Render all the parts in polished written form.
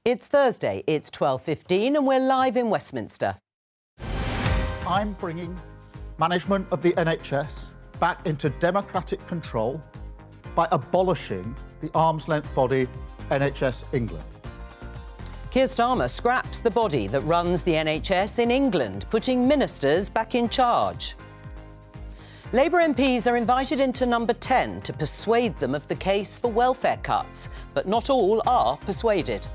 It's Thursday, it's 12:15 and we're live in Westminster. I'm bringing management of the NHS back into democratic control by abolishing the arm's-length body NHS England. Keir Starmer scraps the body that runs the NHS in England, putting ministers back in charge. Labour MPs are invited into number 10 to persuade them of the case for welfare cuts, but not all are persuaded.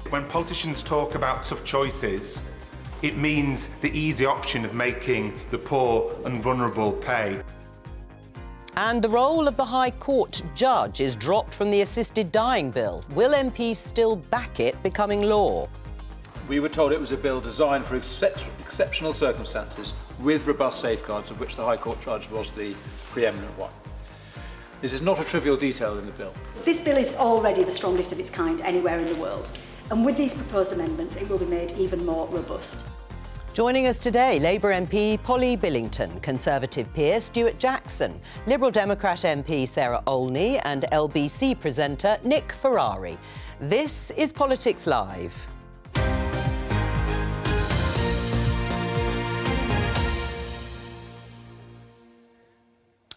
When politicians talk about tough choices, it means the easy option of making the poor and vulnerable pay. And the role of the High Court judge is dropped from the assisted dying bill. Will MPs still back it becoming law? We were told it was a bill designed for exceptional circumstances with robust safeguards, of which the High Court judge was the preeminent one. This is not a trivial detail in the bill. This bill is already the strongest of its kind anywhere in the world, and with these proposed amendments it will be made even more robust. Joining us today, Labour MP Polly Billington, Conservative peer Stuart Jackson, Liberal Democrat MP Sarah Olney and LBC presenter Nick Ferrari. This is Politics Live.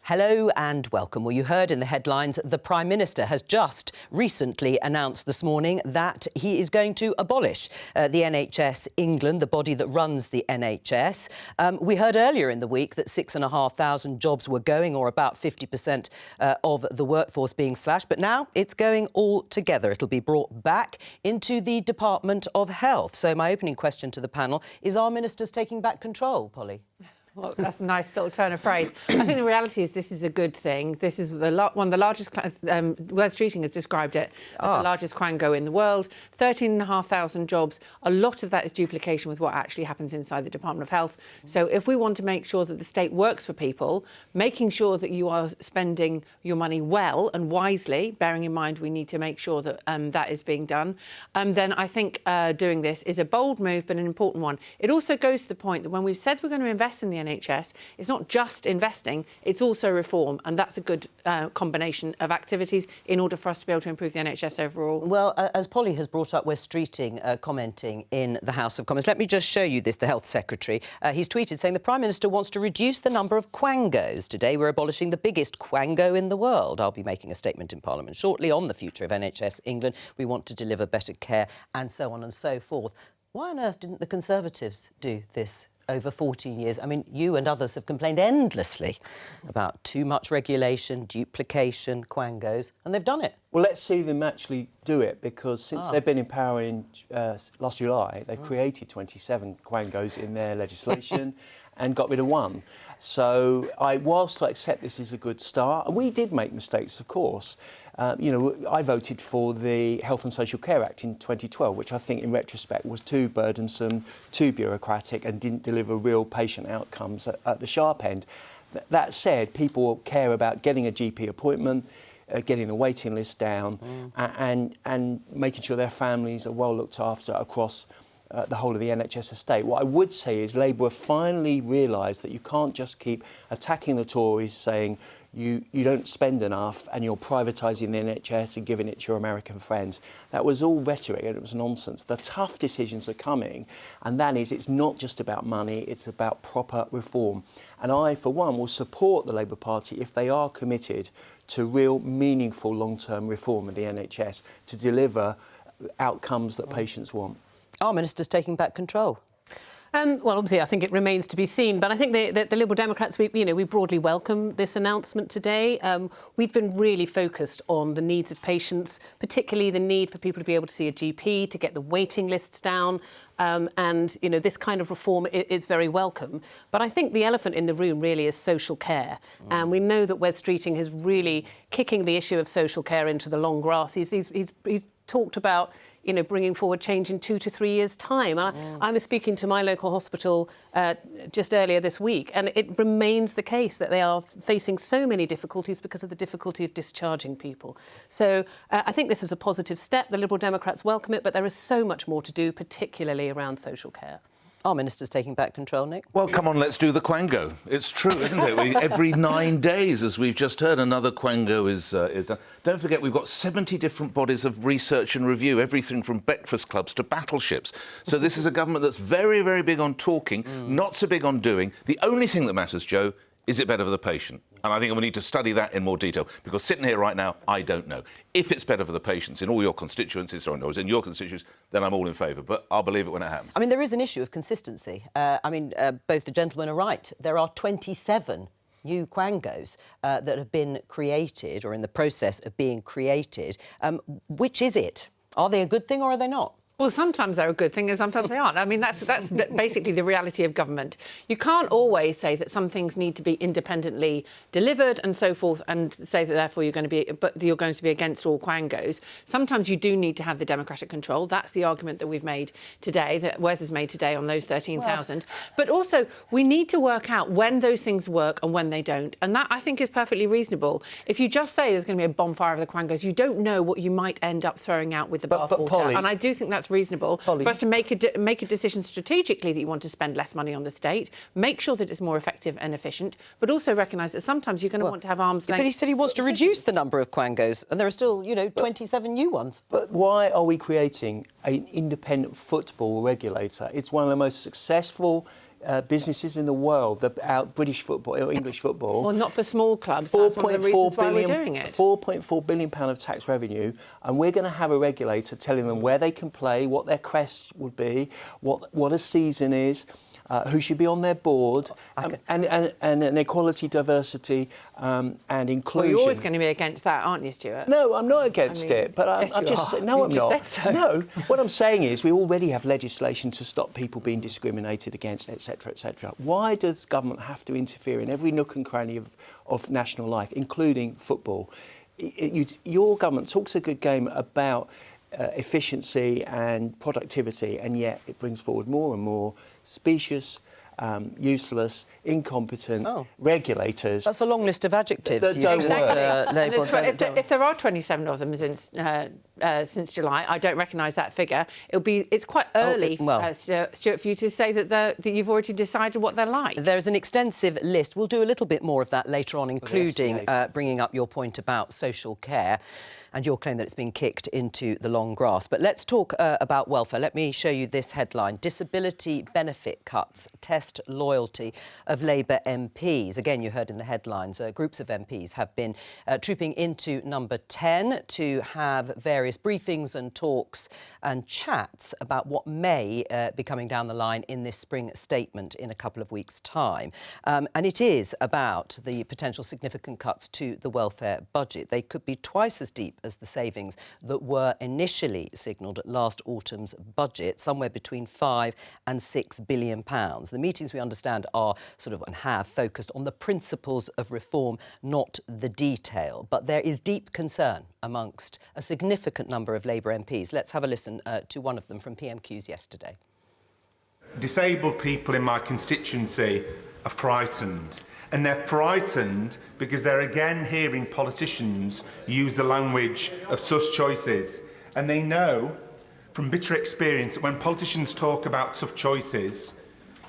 Hello and welcome. Well, you heard in the headlines the Prime Minister has just recently announced this morning that he is going to abolish the NHS England, the body that runs the NHS. We heard earlier in the week that 6,500 jobs were going, or about 50% of the workforce being slashed. But now it's going all together. It'll be brought back into the Department of Health. So my opening question to the panel is, are ministers taking back control, Polly? Well, that's a nice little turn of phrase. I think the reality is this is a good thing. This is one of the largest, Wes Streeting has described it as the largest quango in the world. 13,500 jobs. A lot of that is duplication with what actually happens inside the Department of Health. So if we want to make sure that the state works for people, making sure that you are spending your money well and wisely, bearing in mind we need to make sure that that is being done, then I think doing this is a bold move, but an important one. It also goes to the point that when we've said we're going to invest in the NHS, it's not just investing, it's also reform, and that's a good combination of activities in order for us to be able to improve the NHS overall. Well, as Polly has brought up, Wes Streeting commenting in the House of Commons. Let me just show you this, the Health Secretary. He's tweeted saying the Prime Minister wants to reduce the number of quangos. Today we're abolishing the biggest quango in the world. I'll be making a statement in Parliament shortly on the future of NHS England. We want to deliver better care and so on and so forth. Why on earth didn't the Conservatives do this over 14 years? I mean, you and others have complained endlessly about too much regulation, duplication, quangos, and they've done it. Well, let's see them actually do it, because since they've been in power in last July, they've created 27 quangos in their legislation and got rid of one. So whilst I accept this is a good start, and we did make mistakes, of course, you know, I voted for the Health and Social Care Act in 2012, which I think in retrospect was too burdensome, too bureaucratic and didn't deliver real patient outcomes at the sharp end. That said, people care about getting a GP appointment, getting the waiting list down and making sure their families are well looked after across the whole of the NHS estate. What I would say is Labour have finally realised that you can't just keep attacking the Tories, saying you don't spend enough and you're privatising the NHS and giving it to your American friends. That was all rhetoric and it was nonsense. The tough decisions are coming, and that is, it's not just about money, it's about proper reform. And I, for one, will support the Labour Party if they are committed to real, meaningful, long-term reform of the NHS to deliver outcomes that patients want. Are ministers taking back control? Well, obviously, I think it remains to be seen. But I think the Liberal Democrats, we broadly welcome this announcement today. We've been really focused on the needs of patients, particularly the need for people to be able to see a GP, to get the waiting lists down. And, you know, this kind of reform is very welcome. But I think the elephant in the room really is social care. And we know that Wes Streeting is really kicking the issue of social care into the long grass. He's talked about, you know, bringing forward change in 2 to 3 years' time. I was speaking to my local hospital just earlier this week, and it remains the case that they are facing so many difficulties because of the difficulty of discharging people. So I think this is a positive step. The Liberal Democrats welcome it, but there is so much more to do, particularly around social care. Our minister's taking back control, Nick. Well, come on, let's do the Quango. It's true, isn't it? Every 9 days, as we've just heard, another Quango is done. Don't forget, we've got 70 different bodies of research and review, everything from breakfast clubs to battleships. So this is a government that's very, very big on talking, not so big on doing. The only thing that matters, Jo, is it better for the patient? And I think we need to study that in more detail, because sitting here right now, I don't know. If it's better for the patients in all your constituencies, or in your constituencies, then I'm all in favour. But I'll believe it when it happens. I mean, there is an issue of consistency. Both the gentlemen are right. There are 27 new Quangos that have been created, or in the process of being created. Which is it? Are they a good thing or are they not? Well, sometimes they're a good thing and sometimes they aren't. I mean, that's basically the reality of government. You can't always say that some things need to be independently delivered and so forth, and say that therefore you're going to be against all Quangos. Sometimes you do need to have the democratic control. That's the argument that we've made today, that Wes has made today on those 13,000. But also, we need to work out when those things work and when they don't. And that, I think, is perfectly reasonable. If you just say there's going to be a bonfire of the Quangos, you don't know what you might end up throwing out with the bathwater. And I do think that's reasonable for us to make a decision strategically that you want to spend less money on the state, make sure that it's more effective and efficient, but also recognise that sometimes you're going to want to have arm's length. But he said he wants to reduce the number of Quangos, and there are still, 27 new ones. But why are we creating an independent football regulator? It's one of the most successful businesses in the world, British football or English football. Well, not for small clubs. That's one of the reasons why we're doing it. £4.4 billion of tax revenue, and we're going to have a regulator telling them where they can play, what their crest would be, what a season is, who should be on their board, and an equality, diversity and inclusion. Well, you're always going to be against that, aren't you, Stuart? No, I'm not against it, but I'm just... No, I'm not. Said so. No, what I'm saying is we already have legislation to stop people being discriminated against, etc., etc. Why does government have to interfere in every nook and cranny of national life, including football? Your government talks a good game about efficiency and productivity, and yet it brings forward more and more specious, useless, incompetent regulators. That's a long list of adjectives. That don't work. If there are 27 of them since July, I don't recognise that figure. It's quite early, Stuart, for you to say that you've already decided what they're like. There's an extensive list. We'll do a little bit more of that later on, including bringing up your point about social care and your claim that it's been kicked into the long grass. But let's talk about welfare. Let me show you this headline. Disability benefit cuts test loyalty of Labour MPs. Again, you heard in the headlines, groups of MPs have been trooping into number 10 to have various briefings and talks and chats about what may be coming down the line in this spring statement in a couple of weeks' time. And it is about the potential significant cuts to the welfare budget. They could be twice as deep as the savings that were initially signalled at last autumn's budget, somewhere between £5 and £6 billion. The meetings, we understand, are and have focused on the principles of reform, not the detail. But there is deep concern amongst a significant number of Labour MPs. Let's have a listen to one of them from PMQs yesterday. Disabled people in my constituency are frightened. And they're frightened because they're again hearing politicians use the language of tough choices. And they know from bitter experience that when politicians talk about tough choices,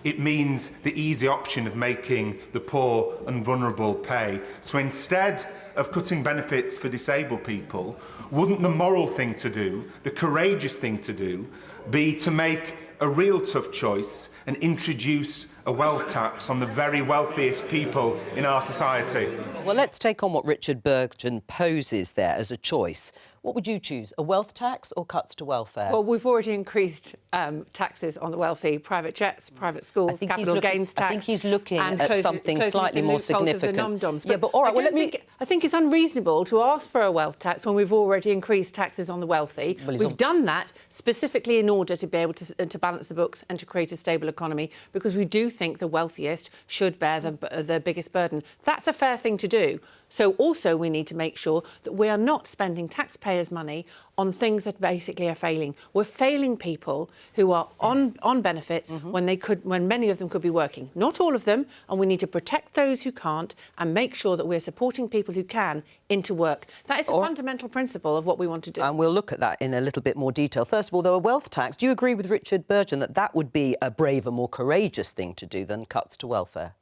it means the easy option of making the poor and vulnerable pay. So instead of cutting benefits for disabled people, wouldn't the moral thing to do, the courageous thing to do, be to make a real tough choice and introduce a wealth tax on the very wealthiest people in our society? Well, let's take on what Richard Burgon poses there as a choice. What would you choose, a wealth tax or cuts to welfare? Well, we've already increased taxes on the wealthy, private jets, private schools, capital gains tax. I think he's looking at something slightly more significant. But all right, I think it's unreasonable to ask for a wealth tax when we've already increased taxes on the wealthy. We've done that specifically in order to be able to balance the books and to create a stable economy, because we do think the wealthiest should bear the biggest burden. That's a fair thing to do. So also we need to make sure that we are not spending taxpayers' money on things that basically are failing. We're failing people who are on benefits when many of them could be working. Not all of them, and we need to protect those who can't and make sure that we're supporting people people who can into work. That is a fundamental principle of what we want to do. And we'll look at that in a little bit more detail. First of all, though, a wealth tax. Do you agree with Richard Burgeon that that would be a braver, more courageous thing to do than cuts to welfare?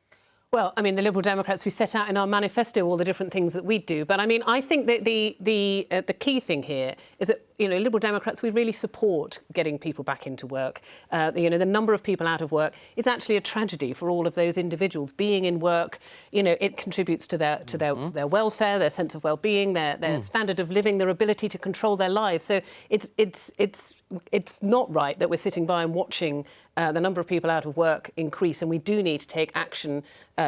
Well, I mean, the Liberal Democrats, we set out in our manifesto all the different things that we do. But I mean, I think that the key thing here is that, you know, Liberal Democrats, we really support getting people back into work. You know, the number of people out of work is actually a tragedy for all of those individuals. Being in work, you know, it contributes to their welfare, their sense of well-being, their standard of living, their ability to control their lives. So it's not right that we're sitting by and watching the number of people out of work increase, and we do need to take action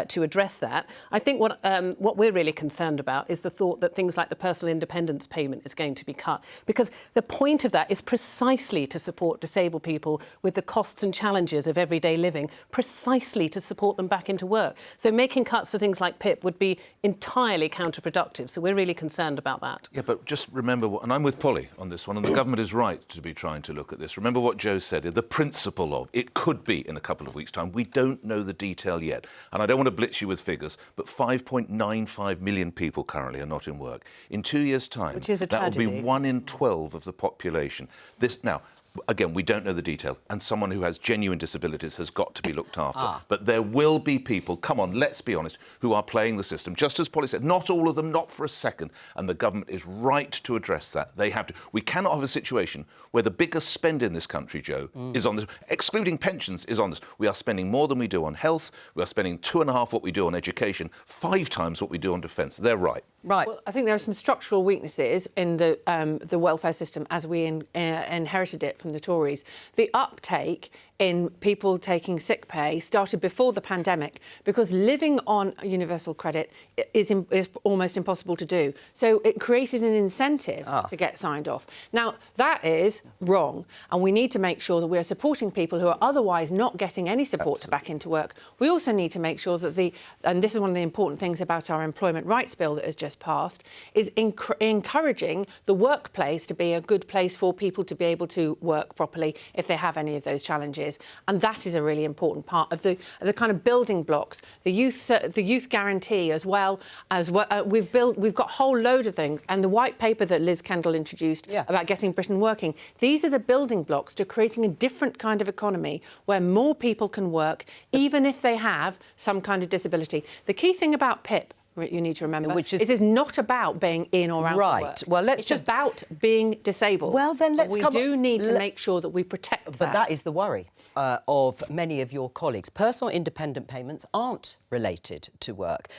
to address that. I think what we're really concerned about is the thought that things like the personal independence payment is going to be cut, because the point of that is precisely to support disabled people with the costs and challenges of everyday living, precisely to support them back into work. So making cuts to things like PIP would be entirely counterproductive. So we're really concerned about that. Yeah, but just remember, and I'm with Polly on this one, and the government is right to be trying to look at this. Remember what Jo said, the principle of it could be in a couple of weeks' time. We don't know the detail yet. And I don't want to blitz you with figures, but 5.95 million people currently are not in work. In 2 years' time, which is a that will tragedy. be 1 in 12 of the population. Now, again, we don't know the detail, and someone who has genuine disabilities has got to be looked after. But there will be people, come on, let's be honest, who are playing the system. Just as Polly said, not all of them, not for a second, and the government is right to address that. They have to. We cannot have a situation where the biggest spend in this country, Jo, is on this, excluding pensions, is on this. We are spending more than we do on health. We are spending 2.5 what we do on education, 5 times what we do on defence. They're right. Right. Well, I think there are some structural weaknesses in the welfare system as we inherited it from the Tories. The uptake in people taking sick pay started before the pandemic, because living on universal credit is almost impossible to do. So it created an incentive to get signed off. Now, that is wrong, and we need to make sure that we are supporting people who are otherwise not getting any support to back into work. We also need to make sure that and this is one of the important things about our Employment Rights Bill that has just passed, is encouraging the workplace to be a good place for people to be able to work properly if they have any of those challenges. And that is a really important part of the kind of building blocks. The youth guarantee as well we've got a whole load of things, and the white paper that Liz Kendall introduced about getting Britain working. These are the building blocks to creating a different kind of economy where more people can work, even if they have some kind of disability. The key thing about PIP, you need to remember, which is, it is not about being in or out of work. Well, it's about being disabled. Well, then we do need to make sure that we protect that. But that is the worry of many of your colleagues. Personal independent payments aren't related to work.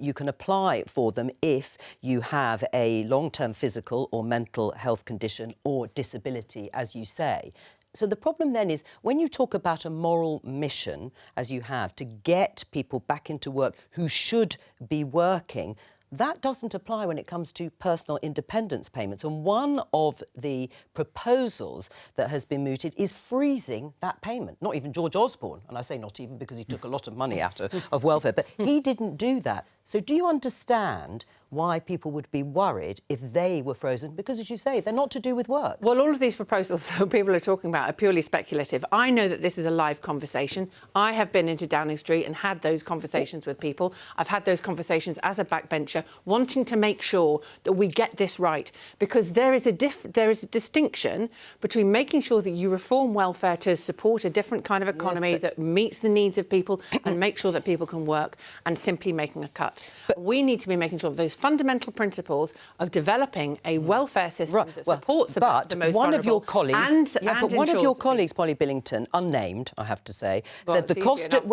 You can apply for them if you have a long-term physical or mental health condition or disability, as you say. So the problem then is, when you talk about a moral mission, as you have, to get people back into work who should be working, that doesn't apply when it comes to personal independence payments. And one of the proposals that has been mooted is freezing that payment. Not even George Osborne, and I say not even because he took a lot of money out of welfare, but he didn't do that. So do you understand why people would be worried if they were frozen? Because, as you say, they're not to do with work. Well, all of these proposals that people are talking about are purely speculative. I know that this is a live conversation. I have been into Downing Street and had those conversations with people. I've had those conversations as a backbencher, wanting to make sure that we get this right, because there is a distinction between making sure that you reform welfare to support a different kind of economy that meets the needs of people and make sure that people can work, and simply making a cut. But we need to be making sure that those fundamental principles of developing a welfare system that supports the most vulnerable one of your colleagues, and one of your colleagues, Polly Billington, unnamed, I have to say, well, said the cost of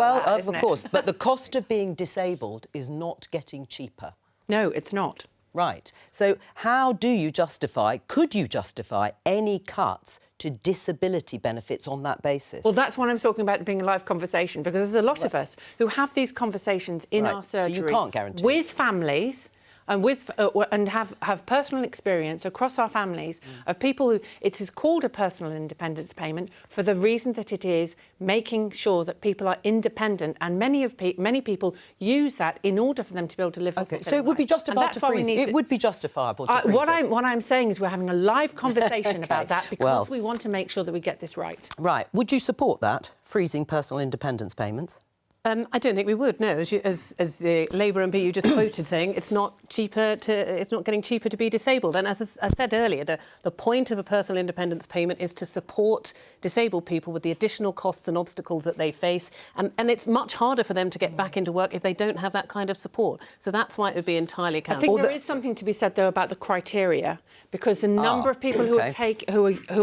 but the cost of being disabled is not getting cheaper. No, it's not. Right. So how do you justify, could you justify any cuts to disability benefits on that basis? Well, that's what I'm talking about being a live conversation, because there's a lot of us who have these conversations in our surgeries, so you can't guarantee with families and have personal experience across our families of people who it is called a personal independence payment for the reason that it is making sure that people are independent, and many people use that in order for them to be able to live. Okay, so it would be justifiable to freeze it. It would be justifiable to freeze it. What I'm saying is we're having a live conversation about that because we want to make sure that we get this right. Right. Would you support that, freezing personal independence payments? I don't think we would. No, as the Labour MP you just quoted saying, it's not getting cheaper to be disabled. And as I said earlier, the point of a personal independence payment is to support disabled people with the additional costs and obstacles that they face, and it's much harder for them to get back into work if they don't have that kind of support. So that's why it would be entirely accountable. I think there is something to be said though about the criteria, because the number of people who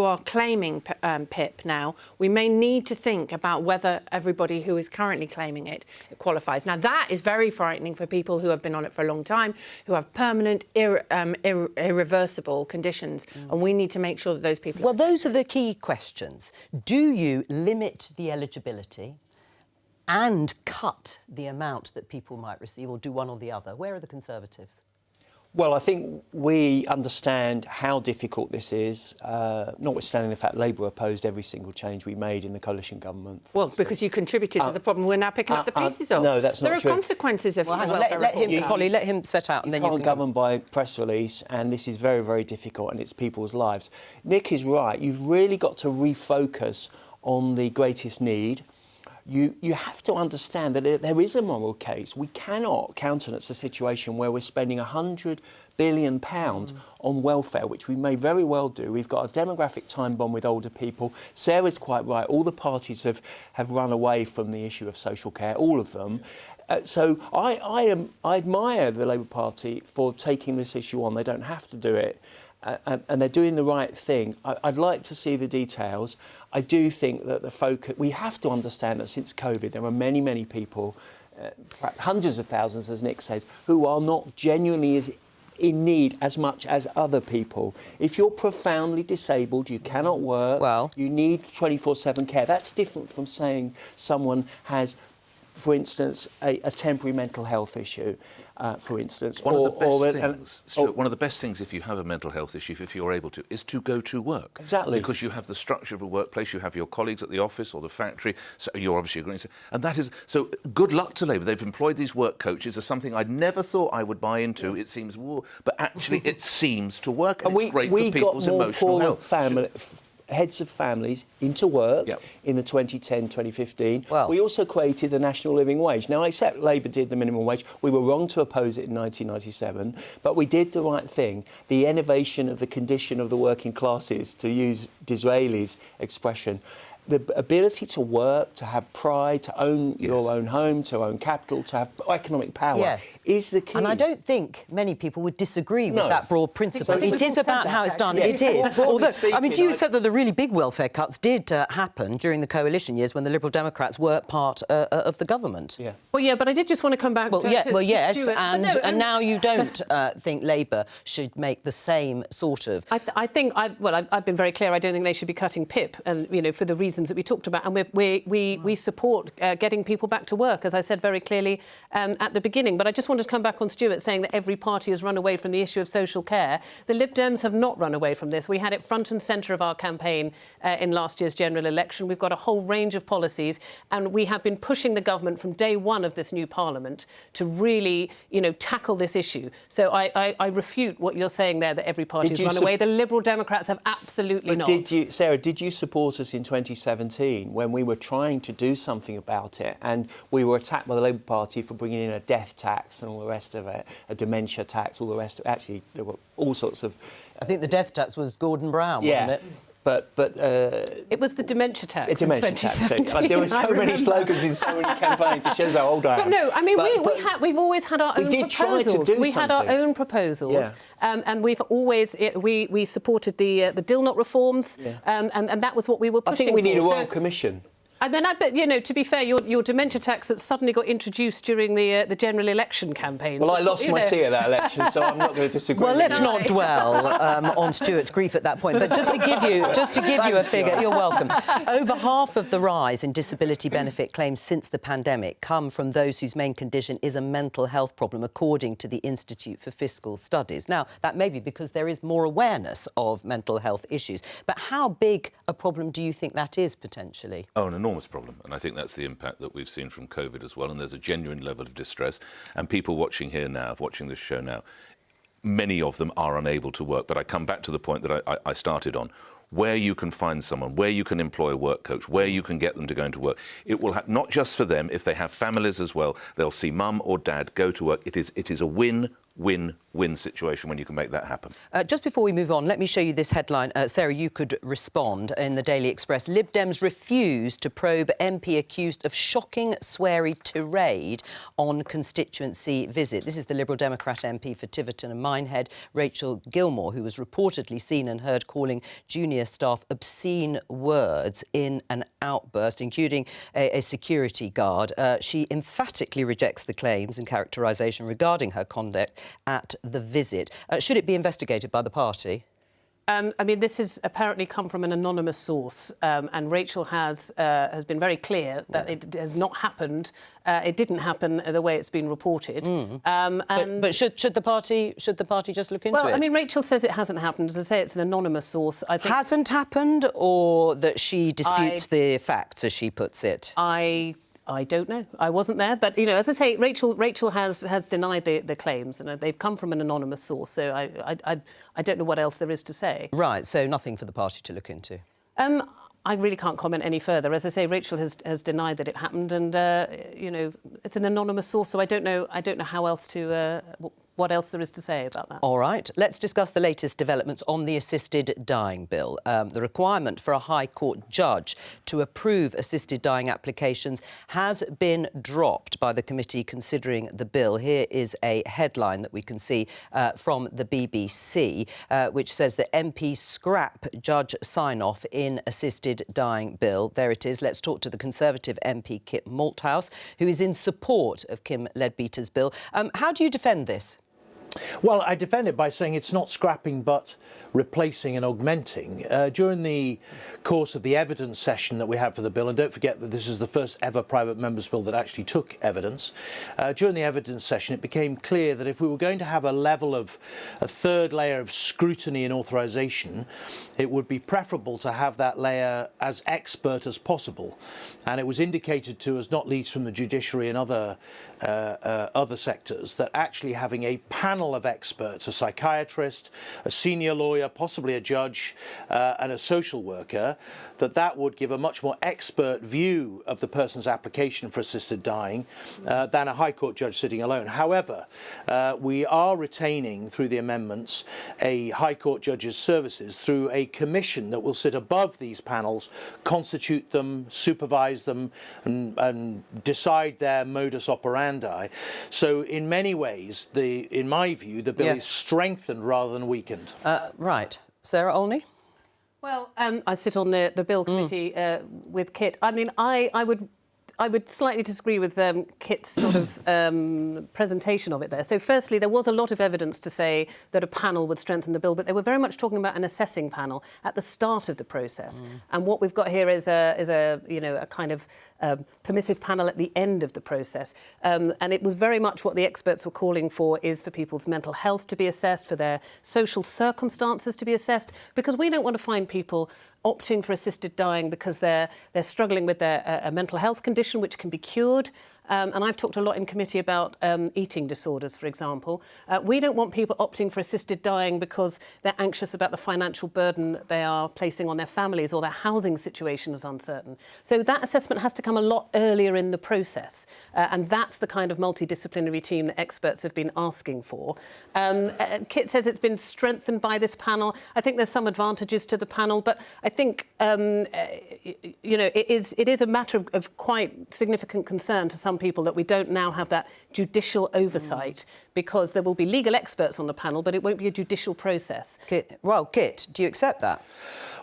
are claiming PIP now, we may need to think about whether everybody who is currently claiming it qualifies. Now, that is very frightening for people who have been on it for a long time, who have permanent, irreversible conditions, and we need to make sure that those people... Well, those are the key questions. Do you limit the eligibility and cut the amount that people might receive, or do one or the other? Where are the Conservatives? Well, I think we understand how difficult this is, notwithstanding the fact Labour opposed every single change we made in the coalition government. Well, because you contributed to the problem we're now picking up the pieces of. No, that's not true. There are consequences of... Well, hang on, let him set out and then you can govern by press release, and this is very, very difficult, and it's people's lives. Nick is right. You've really got to refocus on the greatest need. You have to understand that there is a moral case. We cannot countenance a situation where we're spending £100 billion on welfare, which we may very well do. We've got a demographic time bomb with older people. Sarah's quite right. All the parties have run away from the issue of social care, all of them. So I admire the Labour Party for taking this issue on. They don't have to do it. And they're doing the right thing. I'd like to see the details. I do think that the focus... We have to understand that since COVID, there are many, many people, perhaps hundreds of thousands, as Nick says, who are not genuinely in need as much as other people. If you're profoundly disabled, you cannot work, you need 24/7 care. That's different from saying someone has, for instance, a temporary mental health issue. For instance. One of the best things if you have a mental health issue, if you're able to, is to go to work. Exactly. Because you have the structure of a workplace, you have your colleagues at the office or the factory, so you're obviously agreeing. And that is... So good luck to Labour. They've employed these work coaches as something I'd never thought I would buy into. It seems... But actually, it seems to work, and it's great for people's emotional health. Heads of families into work in the 2010-2015. We also created the national living wage. Now, I accept Labour did the minimum wage. We were wrong to oppose it in 1997, but we did the right thing. The innovation of the condition of the working classes, to use Disraeli's expression, the ability to work, to have pride, to own your own home, to own capital, to have economic power is the key. And I don't think many people would disagree with that broad principle. It is about how it's done. It is. Although, I mean, do you accept that the really big welfare cuts did happen during the coalition years when the Liberal Democrats were part of the government? Yeah. Well, yeah, but I did just want to come back to yes, Stuart. and now you don't think Labour should make the same sort of... I think, I've been very clear, I don't think they should be cutting PIP, and, you know, for the reasons that we talked about, and we support getting people back to work, as I said very clearly at the beginning. But I just wanted to come back on Stuart saying that every party has run away from the issue of social care. The Lib Dems have not run away from this. We had it front and centre of our campaign in last year's general election. We've got a whole range of policies, and we have been pushing the government from day one of this new parliament to really, you know, tackle this issue. So I refute what you're saying there, that every party has run away. The Liberal Democrats have absolutely not. Sarah, did you support us in 2017 when we were trying to do something about it, and we were attacked by the Labour Party for bringing in a death tax and all the rest of it, a dementia tax, all the rest of it? Actually, there were all sorts of... I think the death tax was Gordon Brown, wasn't it? But it was the dementia tax. Dementia tax thing. There were so many slogans in so many campaigns. It shows how old I am. But no, I mean, we've always had our own proposals. Try to do we had our own proposals, and we've always we supported the Dilnot reforms, and that was what we were pushing. I think we need a Royal Commission. I mean, but, you know, to be fair, your dementia tax that suddenly got introduced during the general election campaign. Well, I lost my seat at that election, so I'm not going to disagree. Well, let's not dwell on Stuart's grief at that point. But just to give you a figure, you're welcome. Over half of the rise in disability benefit claims since the pandemic come from those whose main condition is a mental health problem, according to the Institute for Fiscal Studies. Now, that may be because there is more awareness of mental health issues. But how big a problem do you think that is, potentially? Oh, an enormous problem, and I think that's the impact that we've seen from COVID as well, and there's a genuine level of distress, and people watching here now, watching this show now, many of them are unable to work. But I come back to the point that I started on. where you can find someone, where you can employ a work coach, where you can get them to go into work. It will not just for them, if they have families as well, they'll see mum or dad go to work. It is a win-win-win situation when you can make that happen. Just before we move on, let me show you this headline. Sarah, you could respond in the Daily Express. Lib Dems refuse to probe MP accused of shocking sweary tirade on constituency visit. This is the Liberal Democrat MP for Tiverton and Minehead, Rachel Gilmore, who was reportedly seen and heard calling junior staff obscene words in an outburst, including a security guard. She emphatically rejects the claims and characterisation regarding her conduct at the visit. Should it be investigated by the party? I mean, this has apparently come from an anonymous source, and Rachel has been very clear that it has not happened. It didn't happen the way it's been reported. But should the party just look into it? Well, I mean, Rachel says it hasn't happened. As I say, it's an anonymous source. I think hasn't happened, or that she disputes the facts, as she puts it. I don't know. I wasn't there, but you know, as I say, Rachel has denied the claims, and they've come from an anonymous source. So I don't know what else there is to say. Right. So nothing for the party to look into. I really can't comment any further. As I say, Rachel has denied that it happened, and you know, it's an anonymous source, so I don't know how else to. What else there is to say about that. All right, let's discuss the latest developments on the assisted dying bill. The requirement for a High Court judge to approve assisted dying applications has been dropped by the committee considering the bill. Here is a headline that we can see from the BBC, which says that MPs scrap judge sign-off in assisted dying bill. There it is. Let's talk to the Conservative MP Kit Malthouse, who is in support of Kim Leadbeater's bill. How do you defend this? Well, I defend it by saying it's not scrapping but replacing and augmenting. During the course of the evidence session that we had for the bill, and don't forget that this is the first ever private member's bill that actually took evidence, during the evidence session it became clear that if we were going to have a third layer of scrutiny and authorisation, it would be preferable to have that layer as expert as possible. And it was indicated to us, not least from the judiciary and other sectors, that actually having a panel of experts, a psychiatrist, a senior lawyer, possibly a judge, and a social worker, that would give a much more expert view of the person's application for assisted dying than a High Court judge sitting alone. However, we are retaining, through the amendments, a High Court judge's services through a commission that will sit above these panels, constitute them, supervise them, and decide their modus operandi. So in many ways, in my view, the bill is strengthened rather than weakened. Right. Sarah Olney? Well, I sit on the Bill Committee with Kit. I mean, I would slightly disagree with Kit's sort of presentation of it there. So firstly, there was a lot of evidence to say that a panel would strengthen the bill, but they were very much talking about an assessing panel at the start of the process. And what we've got here is a kind of permissive panel at the end of the process. And it was very much what the experts were calling for is for people's mental health to be assessed, for their social circumstances to be assessed, because we don't want to find people opting for assisted dying because they're struggling with a mental health condition which can be cured. And I've talked a lot in committee about eating disorders, for example. We don't want people opting for assisted dying because they're anxious about the financial burden they are placing on their families or their housing situation is uncertain. So that assessment has to come a lot earlier in the process. And that's the kind of multidisciplinary team that experts have been asking for. Kit says it's been strengthened by this panel. I think there's some advantages to the panel, but I think, it is a matter of quite significant concern to some people that we don't now have that judicial oversight because there will be legal experts on the panel, but it won't be a judicial process. Kit, do you accept that?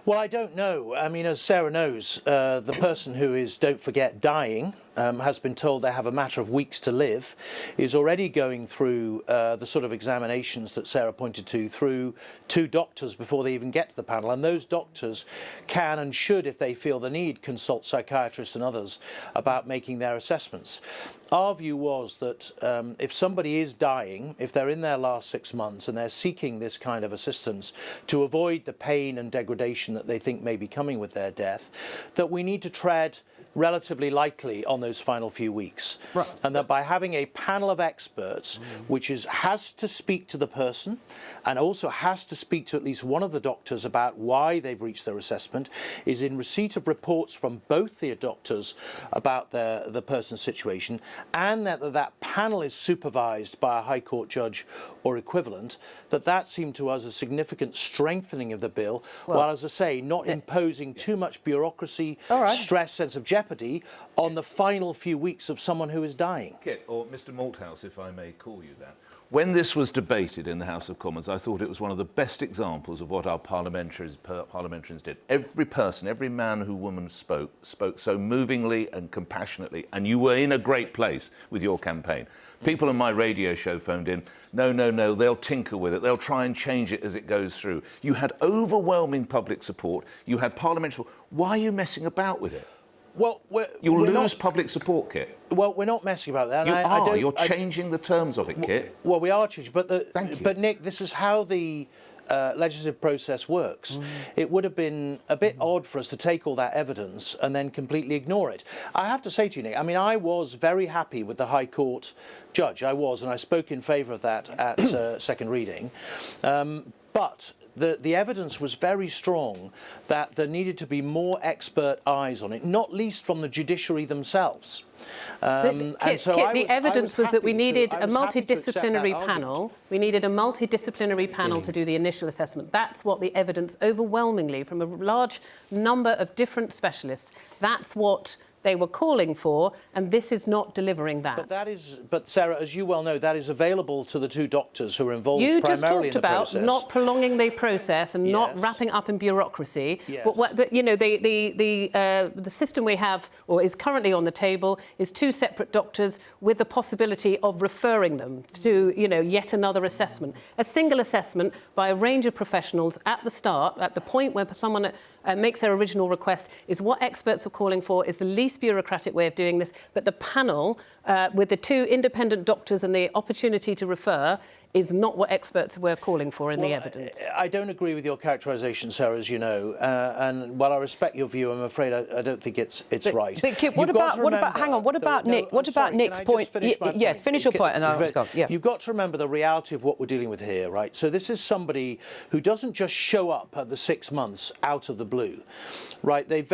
Well, I don't know. I mean, as Sarah knows, the person who is, don't forget, dying, has been told they have a matter of weeks to live, is already going through the sort of examinations that Sarah pointed to through 2 doctors before they even get to the panel. And those doctors can and should, if they feel the need, consult psychiatrists and others about making their assessments. Our view was that if somebody is dying, if they're in their last 6 months and they're seeking this kind of assistance to avoid the pain and degradation that they think may be coming with their death, that we need to tread relatively lightly on those those final few weeks. Right. And that by having a panel of experts, which has to speak to the person and also has to speak to at least one of the doctors about why they've reached their assessment, is in receipt of reports from both the doctors about the person's situation, and that panel is supervised by a High Court judge or equivalent, that seemed to us a significant strengthening of the bill, while, as I say, not imposing too much bureaucracy, stress, sense of jeopardy on the final few weeks of someone who is dying. Kit, or Mr Malthouse, if I may call you that. When this was debated in the House of Commons, I thought it was one of the best examples of what our parliamentarians did. Every person, every man who woman spoke so movingly and compassionately, and you were in a great place with your campaign. People on my radio show phoned in, no, they'll tinker with it, they'll try and change it as it goes through. You had overwhelming public support, you had parliamentary support. Why are you messing about with it? Well, You'll lose public support, Kit. Well, we're not messing about that. You're changing the terms of it, Kit. Well, we are changing, but Thank you. But Nick, this is how the legislative process works. It would have been a bit odd for us to take all that evidence and then completely ignore it. I have to say to you, Nick, I mean, I was very happy with the High Court judge. I was, and I spoke in favour of that at second reading. But the evidence was very strong that there needed to be more expert eyes on it, not least from the judiciary themselves. The evidence was that we needed a multidisciplinary panel. We needed a multidisciplinary panel to do the initial assessment. That's what the evidence overwhelmingly from a large number of different specialists, that's what they were calling for, and this is not delivering that. But Sarah, as you well know, that is available to the two doctors who are involved you primarily in the process. just talked about not prolonging the process and not wrapping up in bureaucracy. Yes. But you know, the system we have, or is currently on the table, is two separate doctors with the possibility of referring them to, you know, yet another assessment. A single assessment by a range of professionals at the start, at the point where someone makes their original request, is what experts are calling for, is the least bureaucratic way of doing this. But the panel, with the two independent doctors and the opportunity to refer, is not what experts were calling for in the evidence. I don't agree with your characterisation, Sarah, as you know, and while I respect your view, I'm afraid I don't think it's right. But Kit, what about Nick? What about Nick's point? Yes, finish your point, and I'll go. Yeah. You've got to remember the reality of what we're dealing with here, right? So this is somebody who doesn't just show up at the 6 months out of the blue, right? They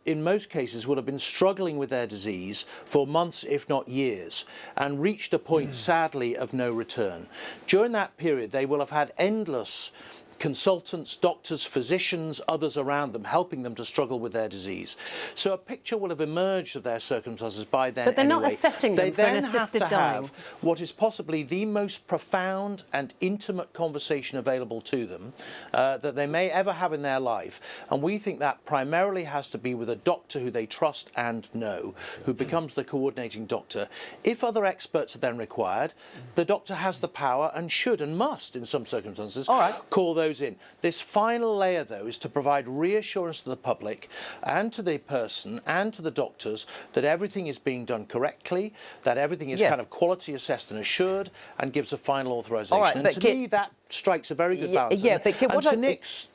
in most cases, will have been struggling with their disease for months, if not years, and reached a point, sadly, of no return. During that period, they will have had endless consultants, doctors, physicians, others around them, helping them to struggle with their disease. So a picture will have emerged of their circumstances by then. But they're anyway. not assessing them for an assisted dying. They then have to have what is possibly the most profound and intimate conversation available to them that they may ever have in their life. And we think that primarily has to be with a doctor who they trust and know, who becomes the coordinating doctor. If other experts are then required, the doctor has the power and should and must, in some circumstances, call those in. This final layer, though, is to provide reassurance to the public and to the person and to the doctors that everything is being done correctly, that everything is kind of quality assessed and assured, and gives a final authorisation. And to me, that strikes a very good balance. Yeah, but to Nick's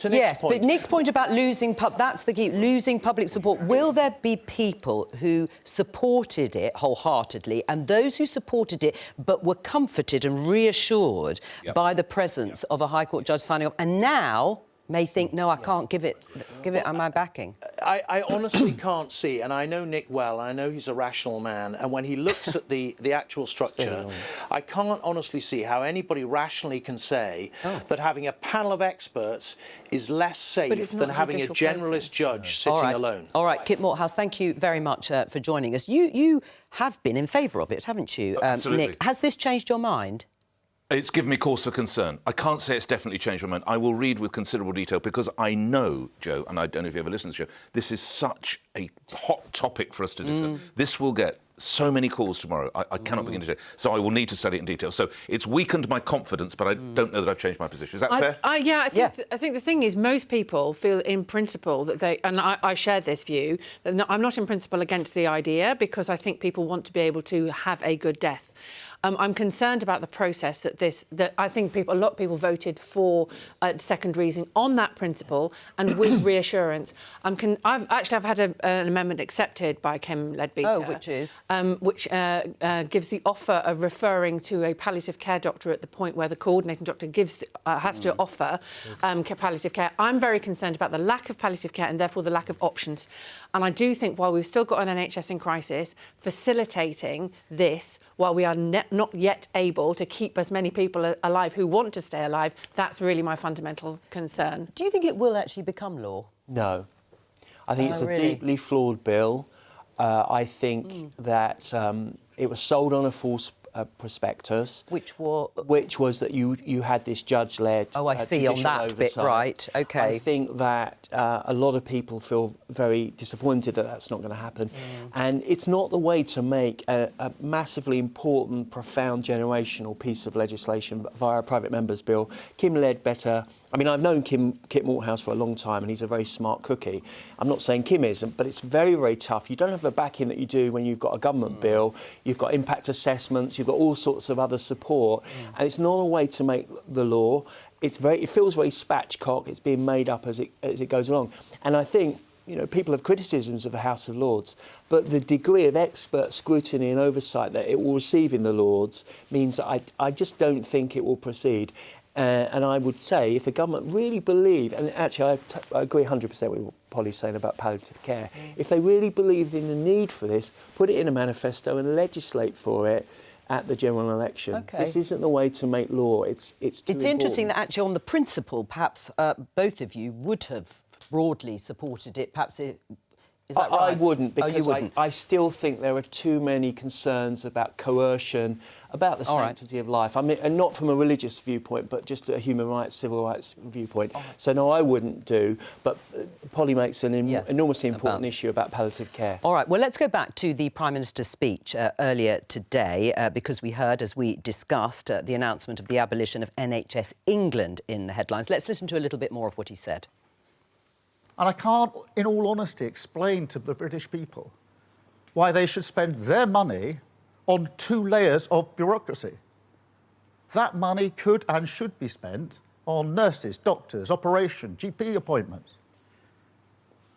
point. But Nick's point about that's the key, losing public support. Will there be people who supported it wholeheartedly, and those who supported it but were comforted and reassured by the presence of a High Court judge signing off, and now may think, no, I can't give it my backing? I honestly can't see, and I know Nick well, and I know he's a rational man, and when he looks at the actual structure, I can't honestly see how anybody rationally can say that having a panel of experts is less safe than having a generalist judge sitting alone. All right, Kit Malthouse, thank you very much for joining us. You have been in favour of it, haven't you, Absolutely. Nick? Has this changed your mind? It's given me cause for concern. I can't say it's definitely changed my mind. I will read with considerable detail because I know, Jo, and I don't know if you ever listened to the show, this is such a hot topic for us to discuss. This will get so many calls tomorrow. I cannot begin to do it. So I will need to study it in detail. So it's weakened my confidence, but I don't know that I've changed my position. Is that fair? I think the thing is most people feel in principle that they, and I share this view, that I'm not in principle against the idea because I think people want to be able to have a good death. I'm concerned about the process that I think a lot of people voted for second reading on that principle and with reassurance. I've had an amendment accepted by Kim Leadbeater. Oh, which is? Which gives the offer of referring to a palliative care doctor at the point where the coordinating doctor has to offer palliative care. I'm very concerned about the lack of palliative care and therefore the lack of options. And I do think while we've still got an NHS in crisis, facilitating this while we are not yet able to keep as many people alive who want to stay alive, that's really my fundamental concern. Do you think it will actually become law? No. I think it's a really? deeply flawed bill. I think that it was sold on a false prospectus. Which was that you had this judge-led Oh, I see, on that oversight. bit, right, OK. I think that a lot of people feel very disappointed that that's not going to happen. And it's not the way to make a massively important, profound, generational piece of legislation via a private member's bill. Kim Leadbeater, I mean, I've known Kit Malthouse for a long time and he's a very smart cookie. I'm not saying Kim isn't, but it's very, very tough. You don't have the backing that you do when you've got a government bill. You've got impact assessments, you've got all sorts of other support. And it's not a way to make the law. It feels very spatchcock. It's being made up as it goes along. And I think, you know, people have criticisms of the House of Lords, but the degree of expert scrutiny and oversight that it will receive in the Lords means that I just don't think it will proceed. And I would say if the government really believe, and actually I agree 100% with what Polly's saying about palliative care, if they really believe in the need for this, put it in a manifesto and legislate for it at the general election. OK. This isn't the way to make law. It's too important. Interesting that actually on the principle, perhaps both of you would have broadly supported it. Perhaps is that right? I wouldn't, because you wouldn't. I still think there are too many concerns about coercion, about the sanctity of life. I mean, and not from a religious viewpoint, but just a human rights, civil rights viewpoint. So, no, I wouldn't do. But Polly makes an enormously important issue about palliative care. All right, well, let's go back to the Prime Minister's speech earlier today, because we heard, as we discussed, the announcement of the abolition of NHS England in the headlines. Let's listen to a little bit more of what he said. And I can't, in all honesty, explain to the British people why they should spend their money on 2 layers of bureaucracy. That money could and should be spent on nurses, doctors, operation, GP appointments.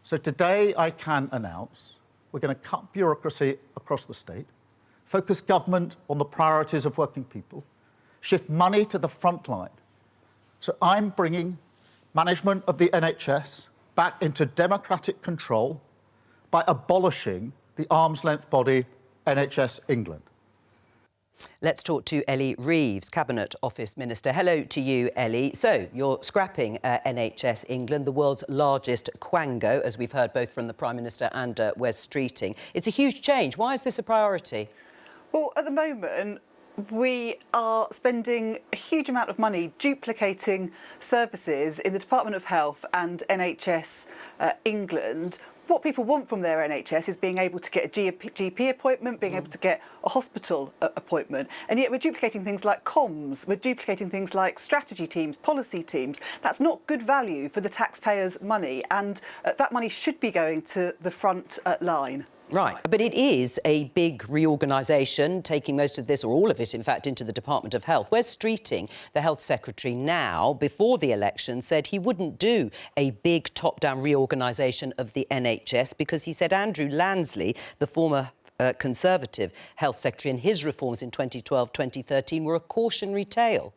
So today I can announce we're going to cut bureaucracy across the state, focus government on the priorities of working people, shift money to the front line. So I'm bringing management of the NHS back into democratic control by abolishing the arm's-length body NHS England. Let's talk to Ellie Reeves, Cabinet Office Minister. Hello to you, Ellie. So, you're scrapping NHS England, the world's largest quango, as we've heard both from the Prime Minister and Wes Streeting. It's a huge change. Why is this a priority? Well, at the moment, we are spending a huge amount of money duplicating services in the Department of Health and NHS England. What people want from their NHS is being able to get a GP appointment, being able to get a hospital appointment. And yet we're duplicating things like comms, we're duplicating things like strategy teams, policy teams. That's not good value for the taxpayers' money, and that money should be going to the front line. Right, but it is a big reorganisation, taking most of this, or all of it, in fact, into the Department of Health. Wes Streeting, the Health Secretary now, before the election, said he wouldn't do a big top-down reorganisation of the NHS because he said Andrew Lansley, the former Conservative Health Secretary, and his reforms in 2012-2013 were a cautionary tale.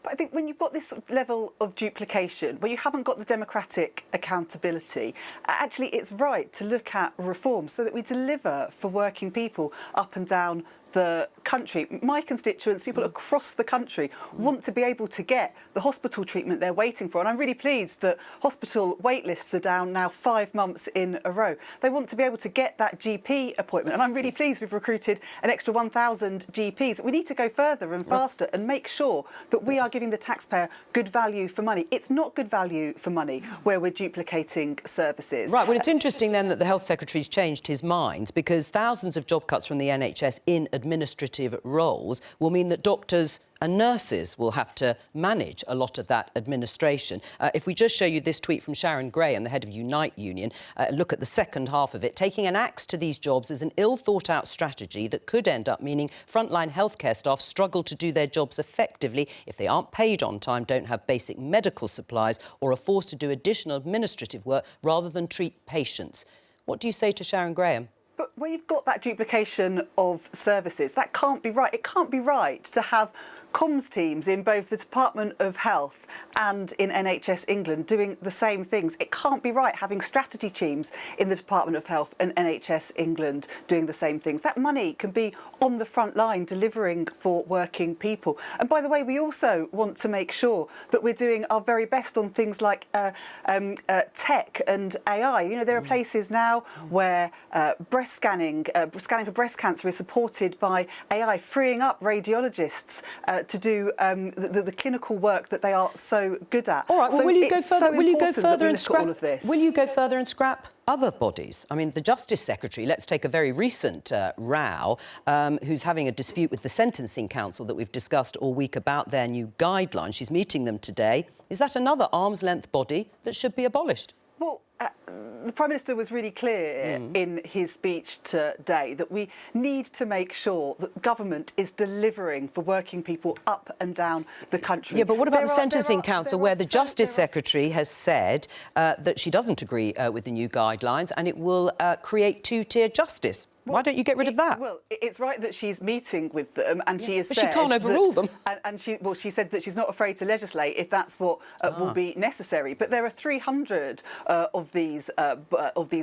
But I think when you've got this level of duplication, where you haven't got the democratic accountability, actually it's right to look at reform so that we deliver for working people up and down the country. My constituents, people across the country, want to be able to get the hospital treatment they're waiting for. And I'm really pleased that hospital wait lists are down now 5 months in a row. They want to be able to get that GP appointment. And I'm really pleased we've recruited an extra 1,000 GPs. We need to go further and faster and make sure that we are giving the taxpayer good value for money. It's not good value for money where we're duplicating services. Right, well, it's interesting then that the Health Secretary's changed his mind, because thousands of job cuts from the NHS in administrative roles will mean that doctors and nurses will have to manage a lot of that administration. If we just show you this tweet from Sharon Graham, the head of Unite Union, look at the second half of it. Taking an axe to these jobs is an ill-thought-out strategy that could end up meaning frontline healthcare staff struggle to do their jobs effectively if they aren't paid on time, don't have basic medical supplies, or are forced to do additional administrative work rather than treat patients. What do you say to Sharon Graham? But where you've got that duplication of services, that can't be right. It can't be right to have comms teams in both the Department of Health and in NHS England doing the same things. It can't be right having strategy teams in the Department of Health and NHS England doing the same things. That money can be on the front line delivering for working people. And by the way, we also want to make sure that we're doing our very best on things like tech and AI. You know, there are places now where scanning for breast cancer is supported by AI, freeing up radiologists to do the clinical work that they are so good at. All right, well, so will you go further? Will you go further and scrap all of this? Will you go further and scrap other bodies? I mean, the Justice Secretary, let's take a very recent row, who's having a dispute with the Sentencing Council that we've discussed all week about their new guidelines. She's meeting them today. Is that another arm's-length body that should be abolished? Well, the Prime Minister was really clear in his speech today that we need to make sure that government is delivering for working people up and down the country. Yeah, but what about the Sentencing Council, where the Justice Secretary has said that she doesn't agree with the new guidelines and it will create two-tier justice? Why don't you get rid of that? Well, it's right that she's meeting with them, and she has but said she can't overrule them. And she said that she's not afraid to legislate if that's what will be necessary. But there are 300 of these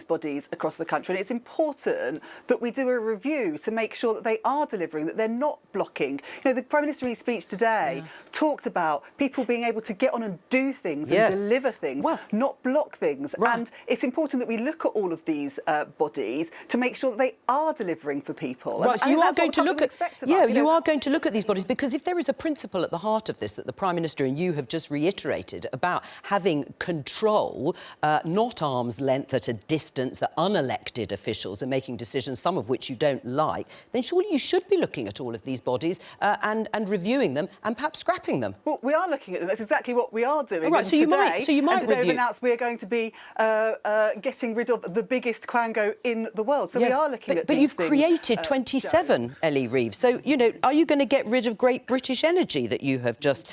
bodies across the country, and it's important that we do a review to make sure that they are delivering, that they're not blocking. You know, the Prime Minister in his speech today talked about people being able to get on and do things and deliver things, not block things. Right. And it's important that we look at all of these bodies to make sure that they are delivering for people. Right, so you are going to look at you are going to look at these bodies, because if there is a principle at the heart of this that the Prime Minister and you have just reiterated about having control, not arm's length at a distance, that unelected officials are making decisions, some of which you don't like, then surely you should be looking at all of these bodies and reviewing them and perhaps scrapping them. Well, we are looking at them. That's exactly what we are doing. Oh, right, and so you might today review. we've announced we're going to be getting rid of the biggest quango in the world. So we are looking at But these you've things, created 27, Ellie Reeves. So, you know, are you going to get rid of Great British Energy that you have just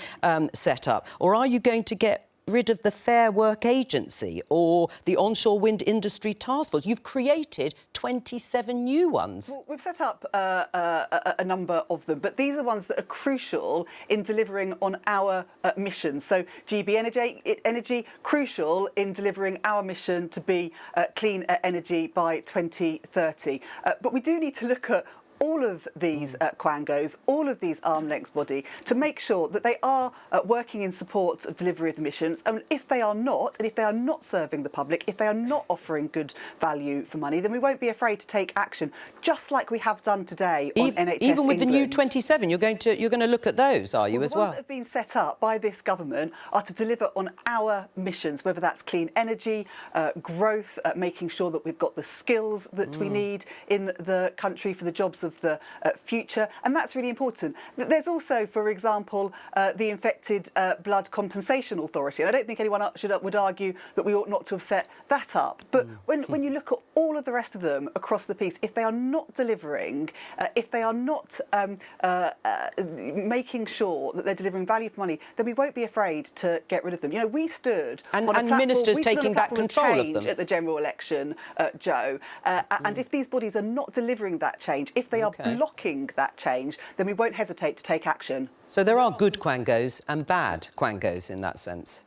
set up? Or are you going to get rid of the Fair Work Agency or the Onshore Wind Industry Task Force? You've created 27 new ones. Well, we've set up a number of them, but these are ones that are crucial in delivering on our mission. So GB Energy, crucial in delivering our mission to be clean energy by 2030. But we do need to look at all of these quangos, all of these arm-length body, to make sure that they are working in support of delivery of the missions. And if they are not, and if they are not serving the public, if they are not offering good value for money, then we won't be afraid to take action, just like we have done today on NHS Even with England. the new 27, you're going to look at those, are you, as well? The ones that have been set up by this government are to deliver on our missions, whether that's clean energy, growth, making sure that we've got the skills that we need in the country for the jobs of the future, and that's really important. There's also, for example, the Infected Blood Compensation Authority, and I don't think anyone would argue that we ought not to have set that up. But when you look at all of the rest of them across the piece, if they are not delivering, if they are not making sure that they're delivering value for money, then we won't be afraid to get rid of them. You know, we stood on a platform, ministers taking back control of them at the general election, Jo, and if these bodies are not delivering that change, if they are blocking that change, then we won't hesitate to take action. So there are good quangos and bad quangos in that sense.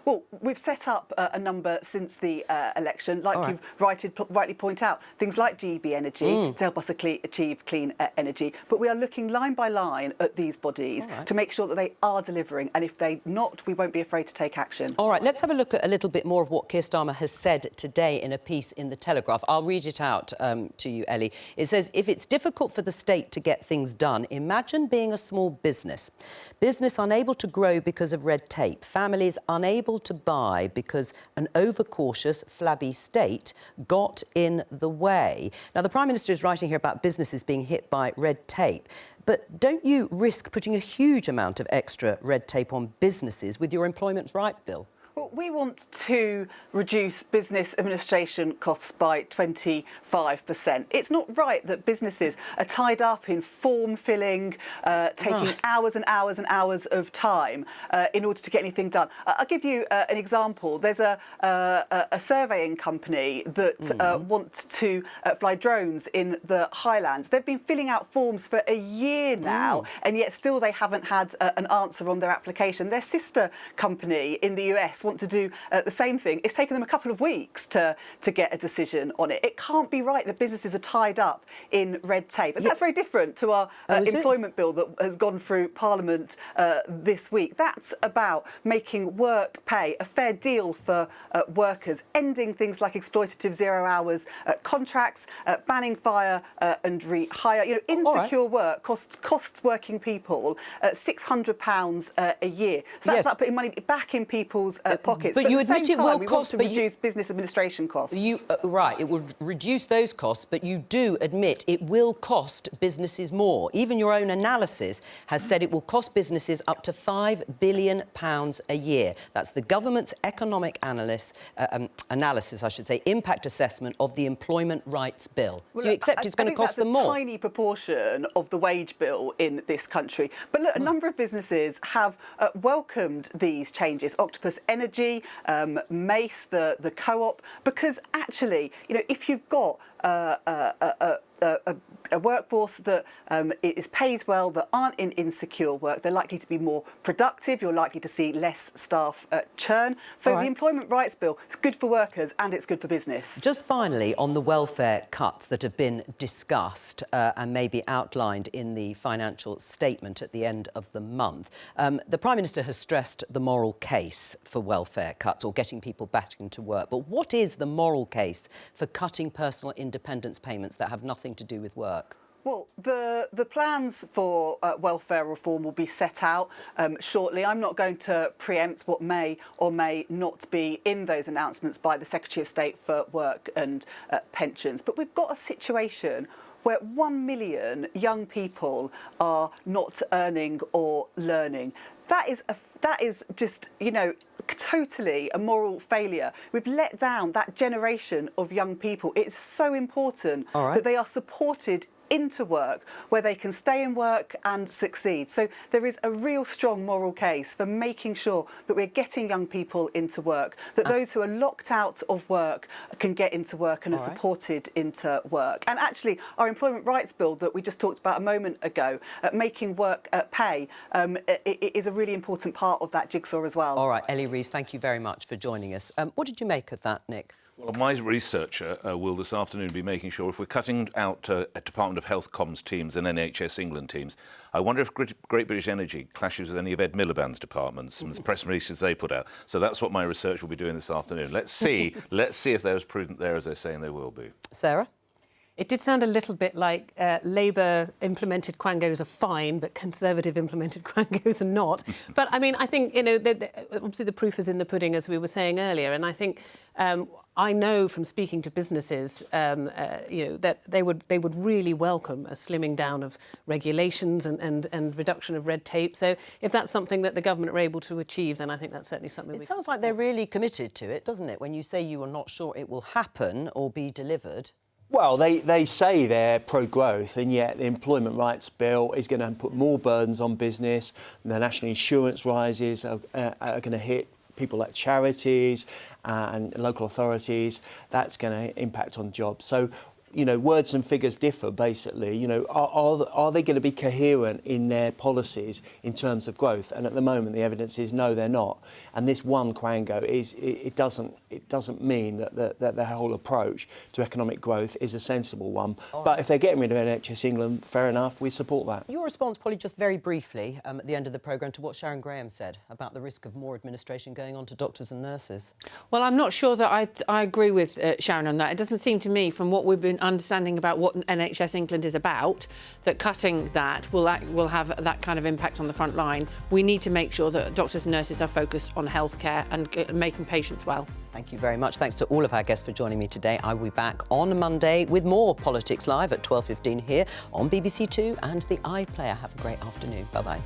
Well, we've set up a number since the election, like you've rightly point out, things like GB Energy to help us achieve clean energy. But we are looking line by line at these bodies to make sure that they are delivering. And if they're not, we won't be afraid to take action. All right, let's have a look at a little bit more of what Keir Starmer has said today in a piece in The Telegraph. I'll read it out to you, Ellie. It says, if it's difficult for the state to get things done, imagine being a small business. Business unable to grow because of red tape. Families unable to buy because an overcautious, flabby state got in the way. Now, the Prime Minister is writing here about businesses being hit by red tape. But don't you risk putting a huge amount of extra red tape on businesses with your Employment Right Bill? Well, we want to reduce business administration costs by 25%. It's not right that businesses are tied up in form filling, taking hours and hours and hours of time in order to get anything done. I'll give you an example. There's a surveying company that wants to fly drones in the Highlands. They've been filling out forms for a year now, and yet still they haven't had an answer on their application. Their sister company in the US want to do the same thing. It's taken them a couple of weeks to get a decision on it. It can't be right that businesses are tied up in red tape. And that's very different to our employment bill that has gone through Parliament this week. That's about making work pay, a fair deal for workers, ending things like exploitative 0 hours contracts, banning fire and rehire. You know, insecure work costs working people £600 a year. So that's about putting money back in people's pockets. But you admit it will we cost, want to reduce business administration costs. Right, it will reduce those costs, but you do admit it will cost businesses more. Even your own analysis has said it will cost businesses up to £5 billion a year. That's the government's economic analysis, I should say, impact assessment of the Employment Rights Bill. Well, so you accept it's going to cost them more? That's a tiny proportion of the wage bill in this country. But look, a number of businesses have welcomed these changes. Octopus Energy, Mace, the co-op, because actually, you know, if you've got a workforce that pays well, that aren't in insecure work, they're likely to be more productive, you're likely to see less staff churn. So the Employment Rights Bill is good for workers and it's good for business. Just finally, on the welfare cuts that have been discussed and maybe outlined in the financial statement at the end of the month, the Prime Minister has stressed the moral case for welfare cuts or getting people back into work. But what is the moral case for cutting personal independence payments that have nothing to do with work? Well, the plans for welfare reform will be set out shortly. I'm not going to preempt what may or may not be in those announcements by the Secretary of State for Work and Pensions. But we've got a situation where 1 million young people are not earning or learning. That is just, you know, totally a moral failure. We've let down that generation of young people. It's so important that they are supported into work where they can stay in work and succeed. So there is a real strong moral case for making sure that we're getting young people into work, that those who are locked out of work can get into work and are supported into work. And actually, our Employment Rights Bill that we just talked about a moment ago, making work pay, is a really important part of that jigsaw as well. All right, Ellie Reeves, thank you very much for joining us. What did you make of that, Nick? Well, my researcher will this afternoon be making sure if we're cutting out a Department of Health comms teams and NHS England teams, I wonder if Great British Energy clashes with any of Ed Miliband's departments and the press releases they put out. So that's what my research will be doing this afternoon. Let's see if they're as prudent there as they're saying they will be. Sarah? It did sound a little bit like Labour-implemented quangos are fine, but Conservative-implemented quangos are not. But, I mean, I think, you know, obviously the proof is in the pudding, as we were saying earlier, and I think I know from speaking to businesses, you know, that they would really welcome a slimming down of regulations and reduction of red tape. So if that's something that the government are able to achieve, then I think that's certainly something It sounds like they're really committed to it, doesn't it? When you say you are not sure it will happen or be delivered. Well, they say they're pro-growth, and yet the Employment Rights Bill is going to put more burdens on business. The national insurance rises are going to hit people like charities and local authorities. That's going to impact on jobs. So you know, words and figures differ, basically. You know, are they going to be coherent in their policies in terms of growth? And at the moment, the evidence is no, they're not. And this one quango it doesn't mean that the whole approach to economic growth is a sensible one. But if they're getting rid of NHS England, fair enough, we support that. Your response, Polly, just very briefly at the end of the programme to what Sharon Graham said about the risk of more administration going on to doctors and nurses. Well, I'm not sure that I agree with Sharon on that. It doesn't seem to me, from what we've been understanding about what NHS England is about, that cutting that will have that kind of impact on the front line. We need to make sure that doctors and nurses are focused on healthcare and making patients well. Thank you very much. Thanks to all of our guests for joining me today. I will be back on Monday with more Politics Live at 12:15 here on BBC Two and the iPlayer. Have a great afternoon. Bye-bye.